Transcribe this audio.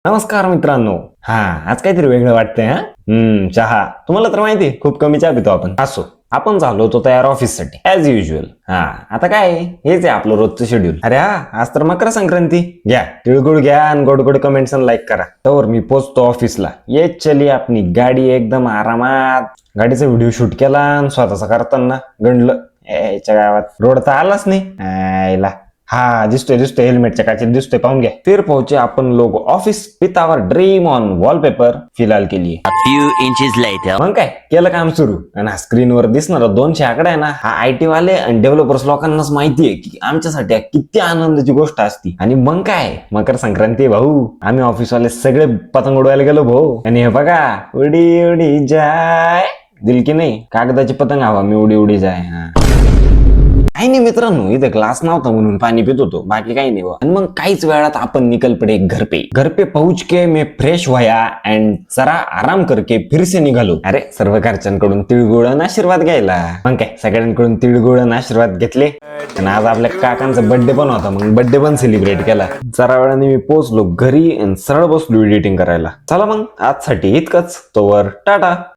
नमस्कार मित्रांनो. आज काहीतरी वेगळं वाटतंय. चहा तुम्हाला तर माहिती खूप कमी चहा पितो आपण. असो, आपण झालो होतो तयार ऑफिस साठी ऍज युजल. आता काय हेच आहे आपलं रोजचं शेड्यूल. अरे आज तर मकर संक्रांती. घ्या तिळगुळ घ्या आणि गोड गोड कमेंट्स आणि लाईक करा. तर मी पोचतो ऑफिसला. ये चली आपली गाडी एकदम आरामात. गाडीचा व्हिडिओ शूट केला आणि स्वतःचा करताना गणलं याच्या गावात रोड तर आलाच नाही. दिसतोय हेल्मेटच्या काचेत दिसतोय, पाहून घ्या. फिर पहुंचे आपण लोग office with our dream on wallpaper फिलहाल के लिए. few inches later. मग काय केलं काम सुरू. आणि स्क्रीनवर दिसणारा 200 आकडा आहे ना, हा IT वाले आणि डेव्हलपर्स लोकांनाच माहितीये की आमच्यासाठी किती आनंदाची गोष्ट असती. आणि मग काय मकर संक्रांती भाऊ, आम्ही ऑफिसवाले सगळे पतंग उडवायला गेलो भाऊ. आणि हे बघा, उडी उडी जाय दिल की नाही, कागदाची पतंग हवा मी उडी उडी जाय. काही नाही मित्रांनो, इथे ग्लास नव्हता म्हणून पाणी पित होतो, बाकी काही नाही. आणि मग काहीच वेळात आपण निकल पडे घर पे पहुंच के मैं फ्रेश व्हाया अँड जरा आराम करके फिर से निघालो. अरे सर्व घरच्यांकडून तिळगुळ आणि आशीर्वाद घ्यायला. मग काय सगळ्यांकडून तिळगुळ आणि आशीर्वाद घेतले. आणि आज आपल्या काकांचा बर्थडे पण होता, मग बर्थडे पण सेलिब्रेट केला. जरा वेळाने मी पोहोचलो घरी आणि सरळ बसलो एडिटिंग करायला. चला मग आजसाठी इतकंच. तोवर टाटा.